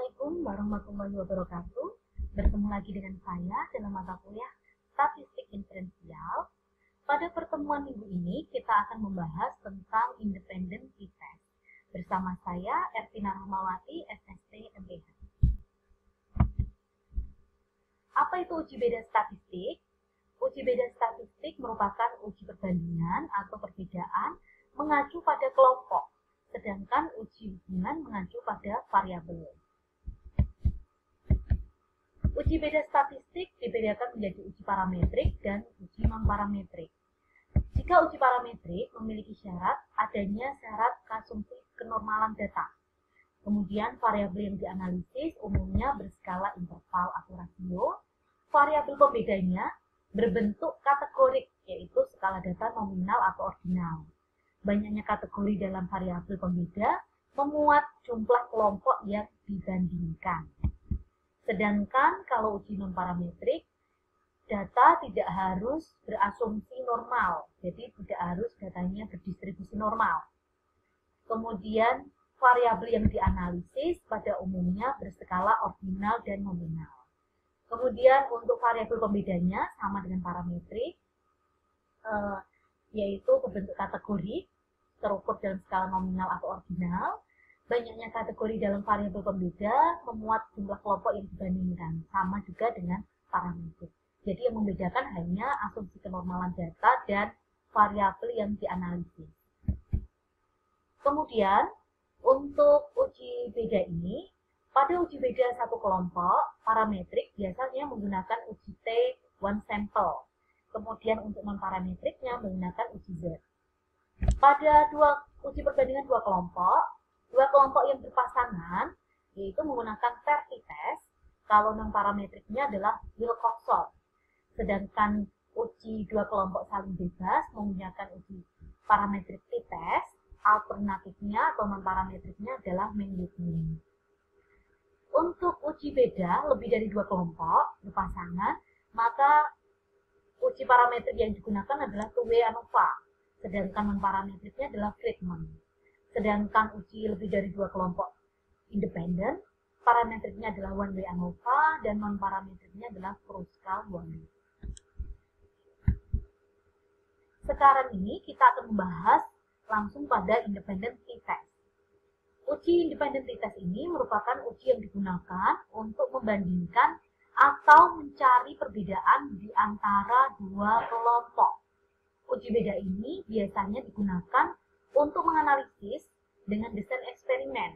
Assalamualaikum warahmatullahi wabarakatuh. Bertemu lagi dengan saya dalam mata kuliah Statistik Inferensial. Pada pertemuan minggu ini kita akan membahas tentang independent t-test. Bersama saya Ervina Rahmawati, SST MPH. Apa itu uji beda statistik? Uji beda statistik merupakan uji perbandingan atau perbedaan mengacu pada kelompok, sedangkan uji hubungan mengacu pada variabel. Uji beda statistik dibedakan menjadi uji parametrik dan uji non-parametrik. Jika uji parametrik memiliki syarat adanya syarat asumsi kenormalan data. Kemudian variabel yang dianalisis umumnya berskala interval atau rasio. Variabel pembedanya berbentuk kategorik, yaitu skala data nominal atau ordinal. Banyaknya kategori dalam variabel pembeda memuat jumlah kelompok yang dibandingkan. Sedangkan kalau uji non-parametrik, data tidak harus berasumsi normal, jadi tidak harus datanya berdistribusi normal. Kemudian variabel yang dianalisis pada umumnya berskala ordinal dan nominal. Kemudian untuk variabel pembedanya sama dengan parametrik, yaitu berbentuk kategori, terukur dalam skala nominal atau ordinal. Banyaknya kategori dalam variabel pembeda memuat jumlah kelompok yang dibandingkan, sama juga dengan parametrik. Jadi yang membedakan hanya asumsi kenormalan data dan variabel yang dianalisis. Kemudian untuk uji beda ini, pada uji beda satu kelompok, parametrik biasanya menggunakan uji T one sample. Kemudian untuk non-parametriknya menggunakan uji Z. Pada uji perbandingan dua kelompok yang berpasangan, yaitu menggunakan pair t-test, kalau non-parametriknya adalah Wilcoxon. Sedangkan uji dua kelompok saling bebas menggunakan uji parametrik t-test, alternatifnya atau non-parametriknya adalah Mann-Whitney. Untuk uji beda lebih dari dua kelompok berpasangan, maka uji parametrik yang digunakan adalah two-way ANOVA, sedangkan non-parametriknya adalah Friedman. Sedangkan uji lebih dari dua kelompok independen, parametriknya adalah one-way ANOVA dan non-parametriknya adalah Kruskal one-way. Sekarang ini kita akan membahas langsung pada independent t-test. Uji independent t-test ini merupakan uji yang digunakan untuk membandingkan atau mencari perbedaan di antara dua kelompok. Uji beda ini biasanya digunakan untuk menganalisis dengan desain eksperimen,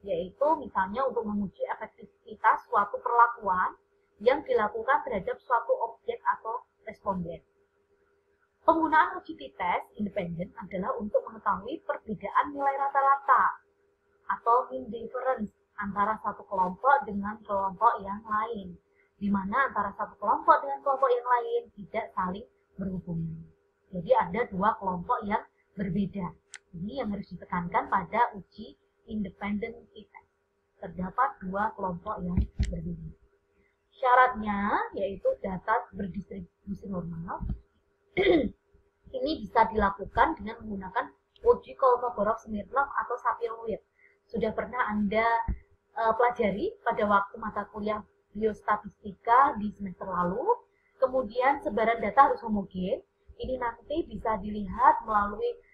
yaitu misalnya untuk menguji efektivitas suatu perlakuan yang dilakukan terhadap suatu objek atau responden. Penggunaan uji t-test independen adalah untuk mengetahui perbedaan nilai rata-rata atau mean difference antara satu kelompok dengan kelompok yang lain, di mana antara satu kelompok dengan kelompok yang lain tidak saling berhubungan. Jadi ada dua kelompok yang berbeda. Ini yang harus ditekankan pada uji independent t-test. Terdapat dua kelompok yang berbeda. Syaratnya yaitu data berdistribusi normal. Ini bisa dilakukan dengan menggunakan uji Kolmogorov-Smirnov atau Sapir-Wheel. Sudah pernah Anda pelajari pada waktu mata kuliah biostatistika di semester lalu. Kemudian sebaran data harus homogen. Ini nanti bisa dilihat melalui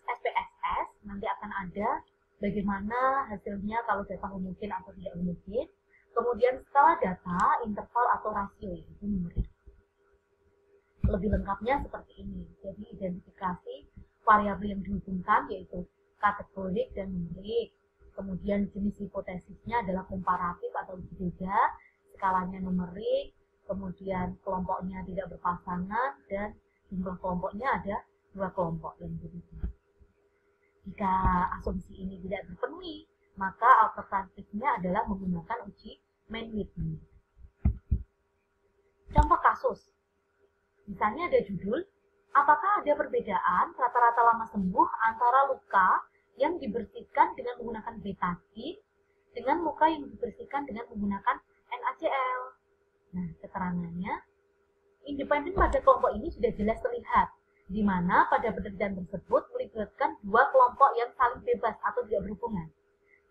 SPSS, nanti akan ada bagaimana hasilnya kalau data homogen atau tidak homogen. Kemudian skala data, interval atau rasio, itu numerik. Lebih lengkapnya seperti ini. Jadi identifikasi variabel yang dihubungkan yaitu kategorik dan numerik. Kemudian jenis hipotesisnya adalah komparatif atau uji beda, skalanya numerik, kemudian kelompoknya tidak berpasangan, dan jumlah kelompoknya ada dua kelompok yang berbeda. Jika asumsi ini tidak terpenuhi, maka alternatifnya adalah menggunakan uji Mann-Whitney. Contoh kasus. Misalnya ada judul, apakah ada perbedaan rata-rata lama sembuh antara luka yang dibersihkan dengan menggunakan betadine dengan luka yang dibersihkan dengan menggunakan NaCl. Nah, keterangannya, independen pada kelompok ini sudah jelas terlihat, di mana pada penelitian tersebut melibatkan dua kelompok yang saling bebas atau tidak berhubungan.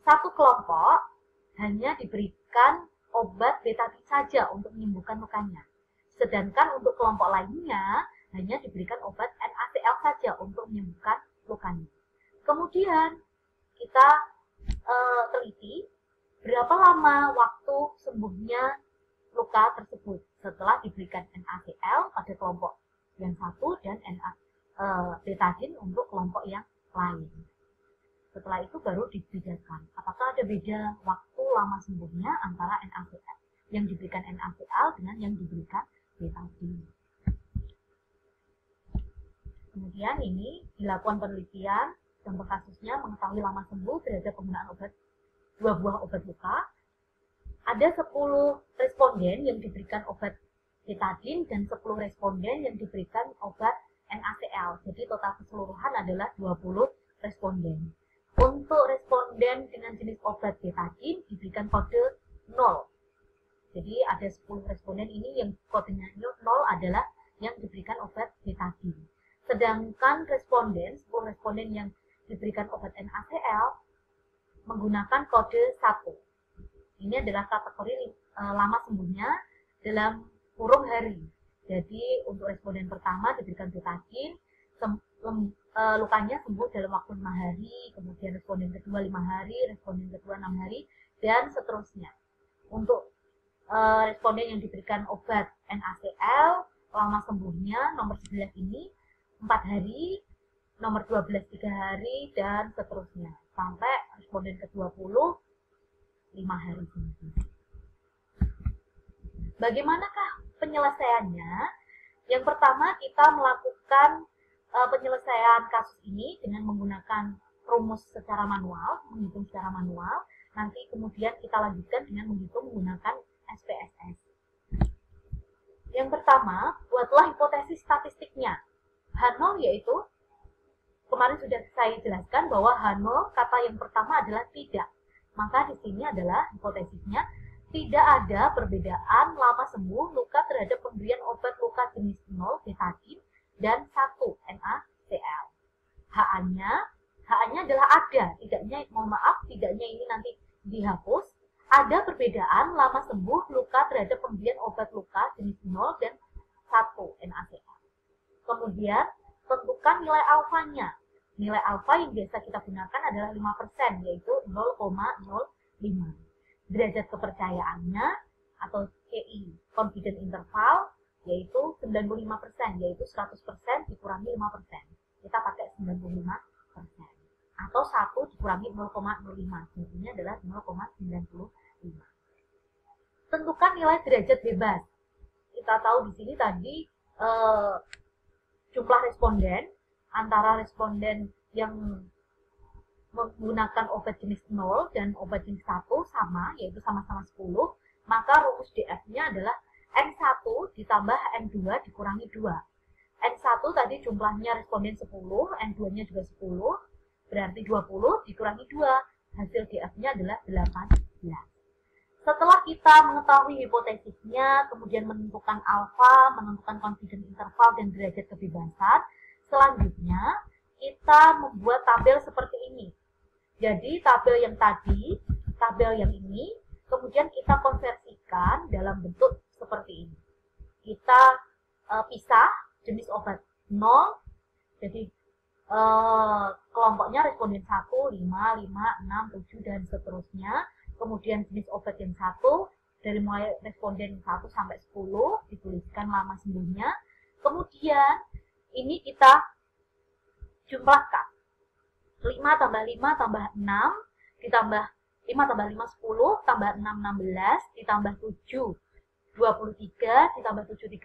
Satu kelompok hanya diberikan obat betadin saja untuk menyembuhkan lukanya. Sedangkan untuk kelompok lainnya hanya diberikan obat NaCl saja untuk menyembuhkan lukanya. Kemudian kita teliti berapa lama waktu sembuhnya luka tersebut setelah diberikan NaCl pada kelompok yang satu dan betadin untuk kelompok yang lain. Setelah itu baru dibedakan apakah ada beda waktu lama sembuhnya antara NaCl yang diberikan NaCl dengan yang diberikan betadin. Kemudian ini dilakukan penelitian, contoh kasusnya mengetahui lama sembuh terhadap penggunaan dua buah obat luka. Ada 10 responden yang diberikan obat betadin dan 10 responden yang diberikan obat NaCl. Jadi total keseluruhan adalah 20 responden. Untuk responden dengan jenis obat betadin diberikan kode 0. Jadi ada 10 responden ini yang kodenya 0 adalah yang diberikan obat betadin. Sedangkan 10 responden yang diberikan obat NaCl menggunakan kode 1. Ini adalah kategori lama sembuhnya dalam kurung hari. Jadi untuk responden pertama diberikan betadin, lukanya sembuh dalam waktu 5 hari, kemudian responden kedua 5 hari, responden kedua 6 hari, dan seterusnya. Untuk responden yang diberikan obat NaCl, lama sembuhnya nomor 11 ini 4 hari, nomor 12 3 hari, dan seterusnya. Sampai responden ke-20 5 hari sembuh. Bagaimanakah penyelesaiannya? Yang pertama kita melakukan penyelesaian kasus ini dengan menggunakan rumus secara manual, menghitung secara manual. Nanti kemudian kita lanjutkan dengan menghitung menggunakan SPSS. Yang pertama, buatlah hipotesis statistiknya. H0 yaitu, kemarin sudah saya jelaskan bahwa H0 kata yang pertama adalah tidak. Maka di sini adalah hipotesisnya, tidak ada perbedaan lama sembuh luka terhadap pemberian obat luka jenis 0 betadin dan 1 NaCl. HA-nya adalah ada, tidaknya ini nanti dihapus. Ada perbedaan lama sembuh luka terhadap pemberian obat luka jenis 0 dan 1 NaCl. Kemudian tentukan nilai alfanya. Nilai alfa yang biasa kita gunakan adalah 5%, yaitu 0,05. Derajat kepercayaannya atau CI, confidence interval, yaitu 95%, yaitu 100% dikurangi 5%. Kita pakai 95%. Atau 1 dikurangi 0,05, ini adalah 0,95. Tentukan nilai derajat bebas. Kita tahu di sini tadi jumlah responden antara responden yang menggunakan obat jenis 0 dan obat jenis 1 sama, yaitu sama-sama 10, maka rumus DF-nya adalah N1 ditambah N2 dikurangi 2. N1 tadi jumlahnya responden 10, N2-nya juga 10, berarti 20 dikurangi 2. Hasil DF-nya adalah 18. Setelah kita mengetahui hipotesisnya, kemudian menentukan alfa, menentukan confidence interval dan derajat kebebasan, selanjutnya kita membuat tabel seperti ini. Jadi tabel yang tadi, tabel yang ini, kemudian kita konversikan dalam bentuk seperti ini. Kita pisah jenis obat 0, jadi kelompoknya responden 1, 5, 5, 6, 7, dan seterusnya. Kemudian jenis obat yang 1, dari mulai responden 1 sampai 10, dituliskan lama sembuhnya. Kemudian ini kita jumlahkan. 5 tambah 5 tambah 6, ditambah 5 tambah 5, 10, tambah 6, 16, ditambah 7, 23, ditambah 7, 30,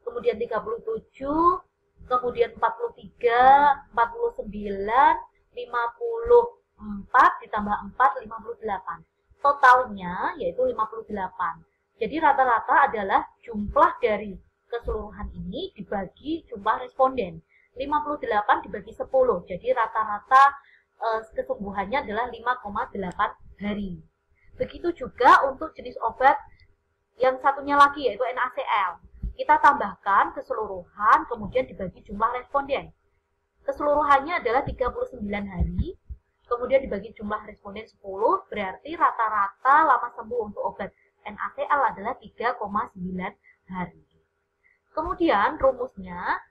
kemudian 37, kemudian 43, 49, 54, ditambah 4, 58. Totalnya yaitu 58. Jadi rata-rata adalah jumlah dari keseluruhan ini dibagi jumlah responden. 58 dibagi 10, jadi rata-rata kesembuhannya adalah 5,8 hari. Begitu juga untuk jenis obat yang satunya lagi yaitu NaCl. Kita tambahkan keseluruhan kemudian dibagi jumlah responden. Keseluruhannya adalah 39 hari, kemudian dibagi jumlah responden 10, berarti rata-rata lama sembuh untuk obat NaCl adalah 3,9 hari. Kemudian rumusnya,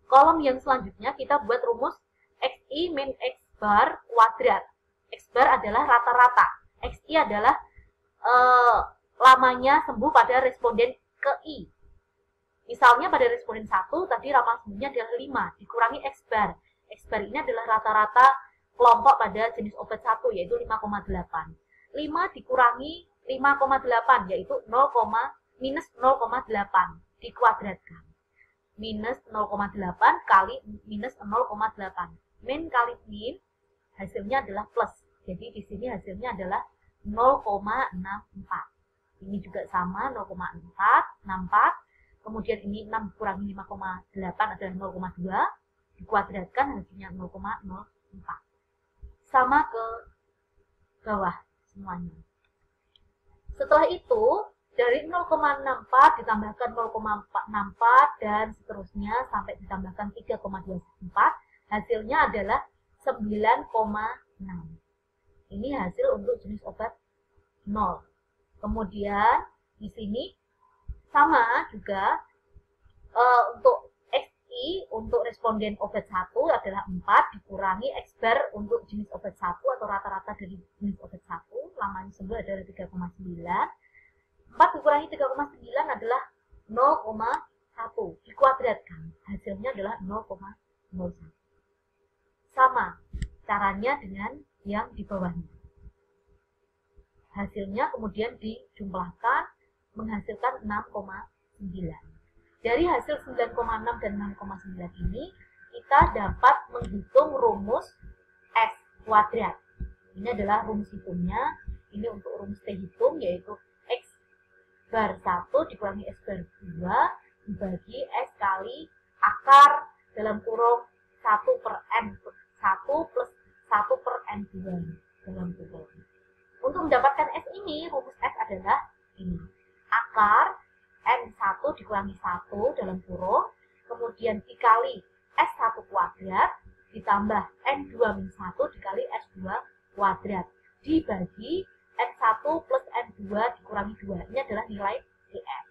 kolom yang selanjutnya kita buat rumus XI min X bar kuadrat. X bar adalah rata-rata, XI adalah lamanya sembuh pada responden ke I. Misalnya pada responden 1, tadi lama sembuhnya adalah 5, dikurangi X bar. X bar ini adalah rata-rata kelompok pada jenis obat 1, yaitu 5,8. 5 dikurangi 5,8, yaitu minus 0,8, dikuadratkan. Minus 0,8 kali minus 0,8. Min kali min, hasilnya adalah plus. Jadi di sini hasilnya adalah 0,64. Ini juga sama, 0,464. Kemudian ini 6 kurangi 5,8 adalah 0,2. Dikuadratkan hasilnya 0,04. Sama ke bawah semuanya. Setelah itu, dari 0,64 ditambahkan 0,464 dan seterusnya sampai ditambahkan 3,24, hasilnya adalah 9,6. Ini hasil untuk jenis obat 0. Kemudian di sini sama juga untuk XI untuk responden obat 1 adalah 4 dikurangi X bar untuk jenis obat 1 atau rata-rata dari jenis obat 1, lamanya sembuh adalah 3,9. 4 dikurangi 3,9 adalah 0,1, dikuadratkan, hasilnya adalah 0,01. Sama caranya dengan yang di bawahnya. Hasilnya kemudian dijumlahkan menghasilkan 6,9. Dari hasil 9,6 dan 6,9 ini kita dapat menghitung rumus S kuadrat. Ini adalah rumus hitungnya. Ini untuk rumus T hitung, yaitu X bar 1 dikurangi X bar 2 dibagi X kali akar dalam kurung 1 per N 1 plus 1 per N2 dalam kurung. Untuk mendapatkan S ini, rumus S adalah ini. Akar N1 dikurangi 1 dalam kurung, kemudian dikali S1 kuadrat, ditambah N2 min 1 dikali S2 kuadrat, dibagi N1 plus N2 dikurangi 2. Ini adalah nilai DF.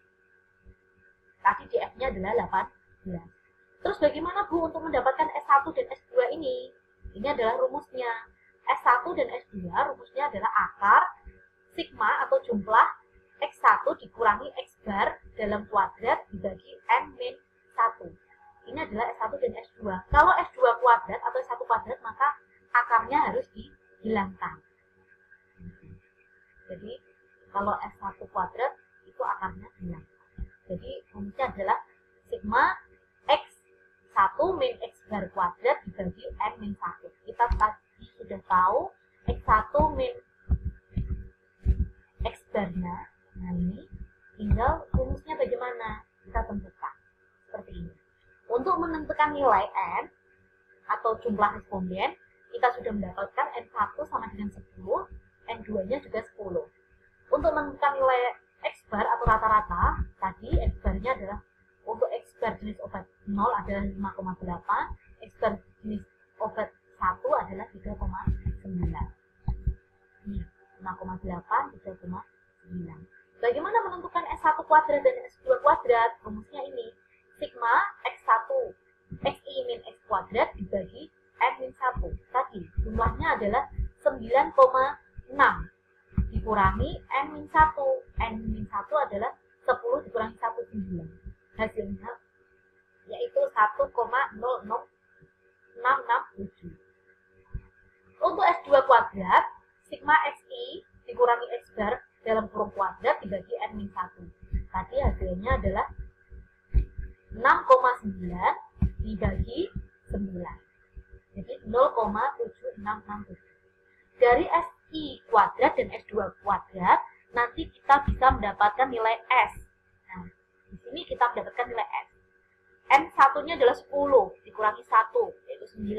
Tadi DF-nya adalah 18. Terus bagaimana Bu untuk mendapatkan S1 dan S2 ini? Ini adalah rumusnya. S1 dan S2 rumusnya adalah akar sigma atau jumlah X1 dikurangi X bar dalam kuadrat dibagi N min 1. Ini adalah S1 dan S2. Kalau S2 kuadrat atau S1 kuadrat, maka akarnya harus dihilangkan. Jadi kalau S1 kuadrat itu akarnya hilang. Jadi rumusnya adalah sigma X1 min X bar kuadrat dibagi N min 1. Kita tadi sudah tahu X1 min X barnya. Nah ini tinggal rumusnya bagaimana kita tentukan. Seperti ini. Untuk menentukan nilai N atau jumlah responden, kita sudah mendapatkan N1 sama dengan 10, N2-nya juga 10. Untuk menentukan nilai X bar atau rata-rata, tadi X bar-nya adalah untuk X bar jenis obat 0 adalah 5,8, X bar jenis obat 1 adalah 3,9. Ini 5,8, 3,9. Bagaimana menentukan S1 kuadrat dan S2 kuadrat? Rumusnya ini. Sigma X1 XI min X kuadrat dibagi N min 1. Tadi jumlahnya adalah 9,6 dikurangi N min 1. N min 1 adalah 10 dikurangi 1, 9. Hasilnya yaitu 1,00667. Untuk S2 kuadrat, sigma XI dikurangi X bar dalam kurung kuadrat dibagi N min 1. Tadi hasilnya adalah 6,9 dibagi 9. Jadi 0,7667. Dari SI kuadrat dan S2 kuadrat, nanti kita bisa mendapatkan nilai S. Nah, di sini kita mendapatkan nilai S. N1-nya adalah 10 dikurangi 1, yaitu 9.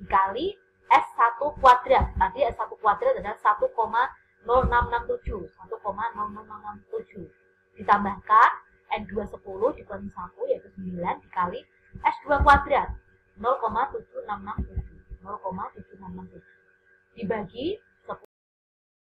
Dikali S1 kuadrat. Tadi S1 kuadrat adalah 1,0667. 1,00667. Ditambahkan N2 10 dikurangi 1, yaitu 9, dikali S2 kuadrat. 0,7667. 0,7667. dibagi